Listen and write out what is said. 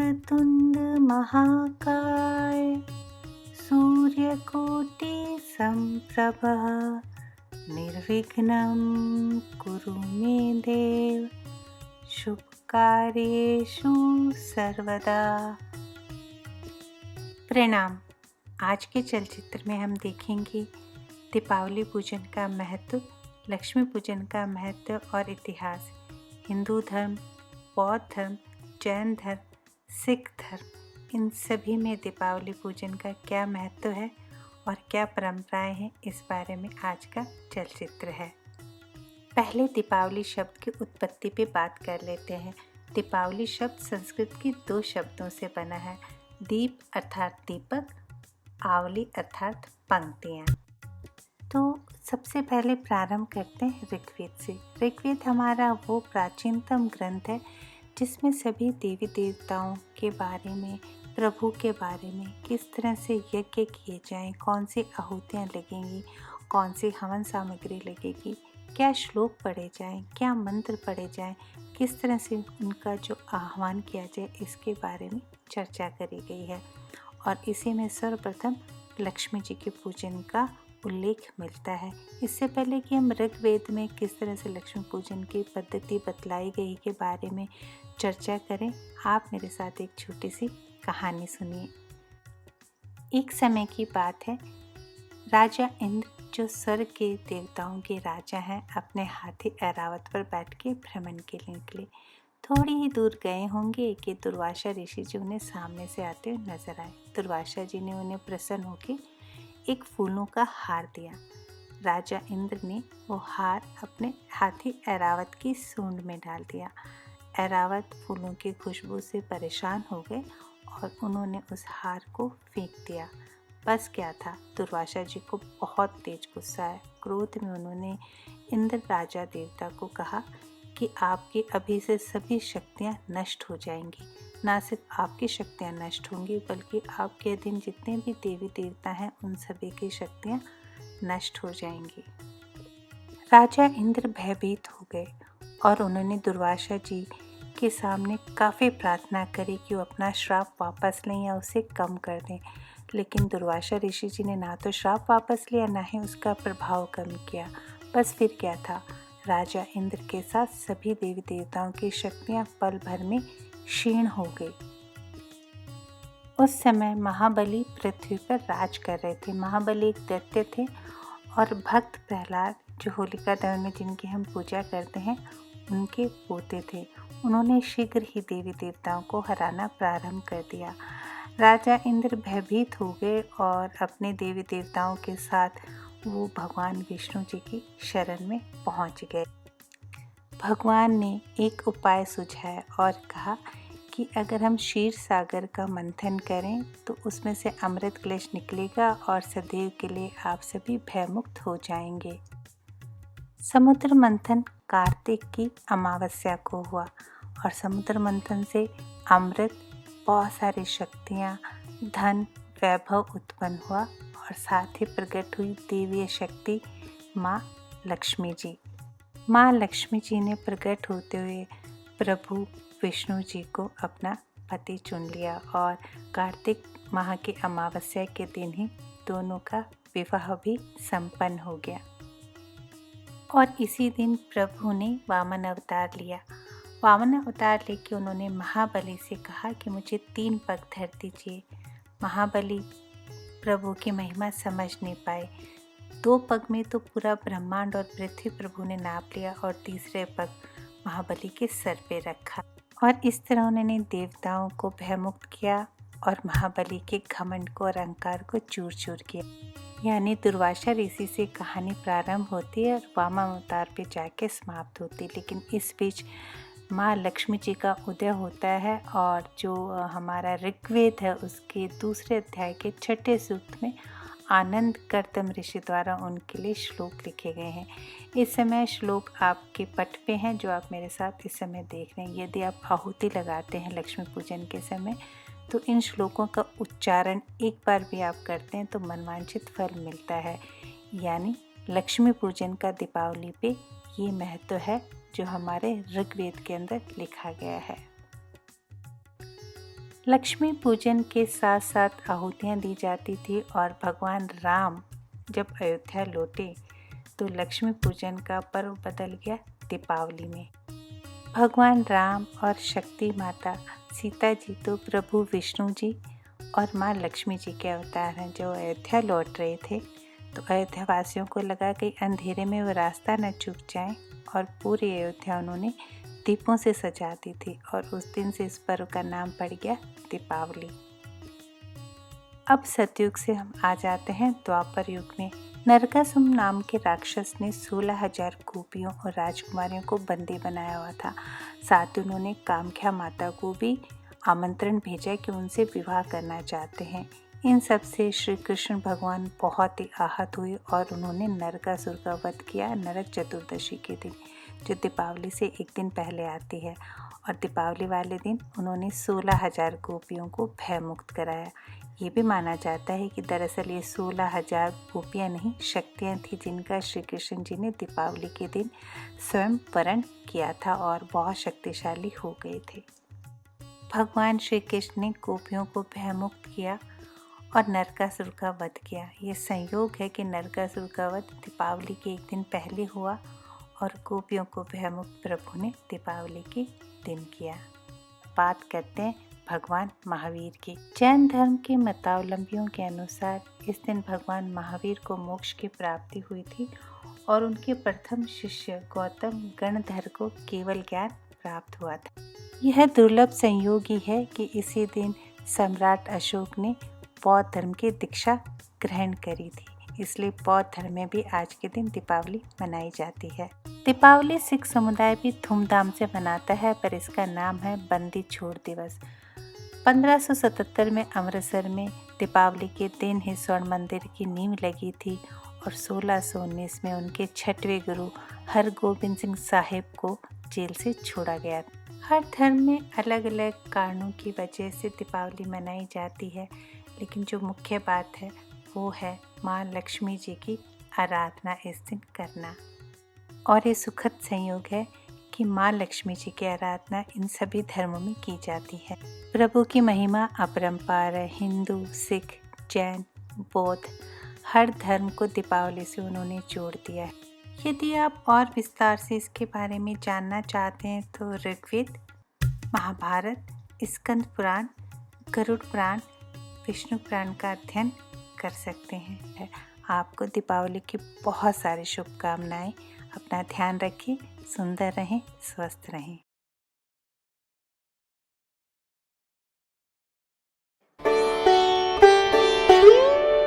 वक्रतुंड महाकाय सूर्यकोटि समप्रभ निर्विघ्नं कुरु मे देव शुभ कार्येषु सर्वदा। प्रणाम। आज के चलचित्र में हम देखेंगे दीपावली पूजन का महत्व, लक्ष्मी पूजन का महत्व और इतिहास। हिंदू धर्म, बौद्ध धर्म, जैन धर्म, सिख धर्म, इन सभी में दीपावली पूजन का क्या महत्व है और क्या परंपराएं हैं, इस बारे में आज का चलचित्र है। पहले दीपावली शब्द की उत्पत्ति पे बात कर लेते हैं। दीपावली शब्द संस्कृत के 2 शब्दों से बना है। दीप अर्थात दीपक, आवली अर्थात पंक्तियाँ। तो सबसे पहले प्रारंभ करते हैं ऋग्वेद से। ऋग्वेद हमारा वो प्राचीनतम ग्रंथ है जिसमें सभी देवी देवताओं के बारे में, प्रभु के बारे में, किस तरह से यज्ञ किए जाएं, कौन सी आहुतियाँ लगेंगी, कौन सी हवन सामग्री लगेगी, क्या श्लोक पढ़े जाएं, क्या मंत्र पढ़े जाएं, किस तरह से उनका जो आह्वान किया जाए, इसके बारे में चर्चा करी गई है। और इसी में सर्वप्रथम लक्ष्मी जी के पूजन का उल्लेख मिलता है। इससे पहले कि हम ऋग्वेद में किस तरह से लक्ष्मी पूजन की पद्धति बतलाई गई के बारे में चर्चा करें, आप मेरे साथ एक छोटी सी कहानी सुनिए। एक समय की बात है, राजा इंद्र, जो स्वर्ग के देवताओं के राजा हैं, अपने हाथी ऐरावत पर बैठ के भ्रमण के लिए निकले। थोड़ी ही दूर गए होंगे कि दुर्वासा ऋषि जी उन्हें सामने से आते हुए नजर आए। दुर्वासा जी ने उन्हें प्रसन्न होकर एक फूलों का हार दिया। राजा इंद्र ने वो हार अपने हाथी ऐरावत की सूंड में डाल दिया। ऐरावत फूलों की खुशबू से परेशान हो गए और उन्होंने उस हार को फेंक दिया। बस क्या था, दुर्वासा जी को बहुत तेज गुस्सा आया। क्रोध में उन्होंने इंद्र राजा देवता को कहा कि आपकी अभी से सभी शक्तियाँ नष्ट हो जाएंगी। ना सिर्फ आपकी शक्तियाँ नष्ट होंगी, बल्कि आपके अधीन जितने भी देवी देवता हैं, उन सभी की शक्तियाँ नष्ट हो जाएंगी। राजा इंद्र भयभीत हो गए और उन्होंने दुर्वासा जी के सामने काफ़ी प्रार्थना करी कि वो अपना श्राप वापस लें या उसे कम कर दें। लेकिन दुर्वासा ऋषि जी ने ना तो श्राप वापस लिया, ना ही उसका प्रभाव कम किया। बस फिर क्या था, राजा इंद्र के साथ सभी देवी देवताओं की शक्तियाँ पल भर में क्षीण हो गई। उस समय महाबली पृथ्वी पर राज कर रहे थे। महाबली एक दैत्य थे और भक्त प्रहलाद, जो होलिका दहन में जिनकी हम पूजा करते हैं, उनके पोते थे। उन्होंने शीघ्र ही देवी देवताओं को हराना प्रारंभ कर दिया। राजा इंद्र भयभीत हो गए और अपने देवी देवताओं के साथ वो भगवान विष्णु जी की शरण में पहुंच गए। भगवान ने एक उपाय सुझाया और कहा कि अगर हम क्षीर सागर का मंथन करें तो उसमें से अमृत कलश निकलेगा और सदैव के लिए आप सभी भयमुक्त हो जाएंगे। समुद्र मंथन कार्तिक की अमावस्या को हुआ और समुद्र मंथन से अमृत, बहुत सारी शक्तियाँ, धन, वैभव उत्पन्न हुआ और साथ ही प्रकट हुई देवीय शक्ति माँ लक्ष्मी जी। माँ लक्ष्मी जी ने प्रकट होते हुए प्रभु विष्णु जी को अपना पति चुन लिया और कार्तिक माह की अमावस्या के दिन ही दोनों का विवाह भी संपन्न हो गया। और इसी दिन प्रभु ने वामन अवतार लिया। वामन अवतार लेके उन्होंने महाबली से कहा कि मुझे 3 पग धर दीजिए। महाबली प्रभु की महिमा समझ नहीं पाए। 2 पग में तो पूरा ब्रह्मांड और पृथ्वी प्रभु ने नाप लिया और तीसरे पग महाबली के सर पे रखा और इस तरह उन्होंने देवताओं को भयमुक्त किया और महाबली के घमंड को और अहंकार को चूर चूर किया। यानी दुर्वासा ऋषि से कहानी प्रारंभ होती है और वामन अवतार पे जाके समाप्त होती है। लेकिन इस बीच माँ लक्ष्मी जी का उदय होता है और जो हमारा ऋग्वेद है उसके 2 अध्याय के 6 सूक्त में आनंद कर्तम ऋषि द्वारा उनके लिए श्लोक लिखे गए हैं। इस समय श्लोक आपके पट पे हैं जो आप मेरे साथ इस समय देख रहे हैं। यदि आप आहुति लगाते हैं लक्ष्मी पूजन के समय तो इन श्लोकों का उच्चारण एक बार भी आप करते हैं तो मनवांछित फल मिलता है। यानी लक्ष्मी पूजन का दीपावली पे ये महत्व है जो हमारे ऋग्वेद के अंदर लिखा गया है। लक्ष्मी पूजन के साथ साथ आहुतियाँ दी जाती थी और भगवान राम जब अयोध्या लौटे तो लक्ष्मी पूजन का पर्व बदल गया दीपावली में। भगवान राम और शक्ति माता सीता जी तो प्रभु विष्णु जी और माँ लक्ष्मी जी के अवतार हैं। जो अयोध्या लौट रहे थे तो अयोध्या वासियों को लगा कि अंधेरे में वो रास्ता न चूक जाएं और पूरी अयोध्या उन्होंने दीपों से सजा दी थी और उस दिन से इस पर्व का नाम पड़ गया दीपावली। अब सतयुग से हम आ जाते हैं द्वापर युग में। नरकासुर नाम के राक्षस ने 16,000 गोपियों और राजकुमारियों को बंदी बनाया हुआ था। साथ ही उन्होंने कामख्या माता को भी आमंत्रण भेजा कि उनसे विवाह करना चाहते हैं। इन सब से श्री कृष्ण भगवान बहुत ही आहत हुए और उन्होंने नरकासुर का वध किया नरक चतुर्दशी के दिन, जो दीपावली से एक दिन पहले आती है। और दीपावली वाले दिन उन्होंने 16,000 गोपियों को भयमुक्त कराया। ये भी माना जाता है कि दरअसल ये 16,000 गोपियाँ नहीं, शक्तियाँ थी जिनका श्री कृष्ण जी ने दीपावली के दिन स्वयं वरण किया था और बहुत शक्तिशाली हो गए थे। भगवान श्री कृष्ण ने गोपियों को भयमुक्त किया और नरकासुर का वध किया। ये संयोग है कि नरकासुर का वध दीपावली के एक दिन पहले हुआ और गोपियों को भयमुक्त प्रभु ने दीपावली के दिन किया। बात करते हैं भगवान महावीर की। जैन धर्म के मतावलंबियों के अनुसार इस दिन भगवान महावीर को मोक्ष की प्राप्ति हुई थी और उनके प्रथम शिष्य गौतम गणधर को केवल ज्ञान प्राप्त हुआ था। यह दुर्लभ संयोग ही है कि इसी दिन सम्राट अशोक ने बौद्ध धर्म की दीक्षा ग्रहण करी थी, इसलिए बौद्ध धर्म में भी आज के दिन दीपावली मनाई जाती है। दीपावली सिख समुदाय भी धूमधाम से मनाता है, पर इसका नाम है बंदी छोड़ दिवस। 1577 में अमृतसर में दीपावली के दिन ही स्वर्ण मंदिर की नींव लगी थी और 1619 में उनके 6वें गुरु हरगोबिंद सिंह साहिब को जेल से छोड़ा गया। हर धर्म में अलग अलग कारणों की वजह से दीपावली मनाई जाती है, लेकिन जो मुख्य बात है वो है माँ लक्ष्मी जी की आराधना इस दिन करना। और ये सुखद संयोग है कि माँ लक्ष्मी जी की आराधना इन सभी धर्मों में की जाती है। प्रभु की महिमा अपरंपार है। हिंदू, सिख, जैन, बौद्ध हर धर्म को दीपावली से उन्होंने जोड़ दिया है। यदि आप और विस्तार से इसके बारे में जानना चाहते हैं तो ऋग्वेद, महाभारत, स्कंद पुराण, गरुड़ पुराण, विष्णु पुराण का अध्ययन कर सकते हैं। आपको दीपावली की बहुत सारी शुभकामनाएं। अपना ध्यान रखें, सुंदर रहें, स्वस्थ रहें।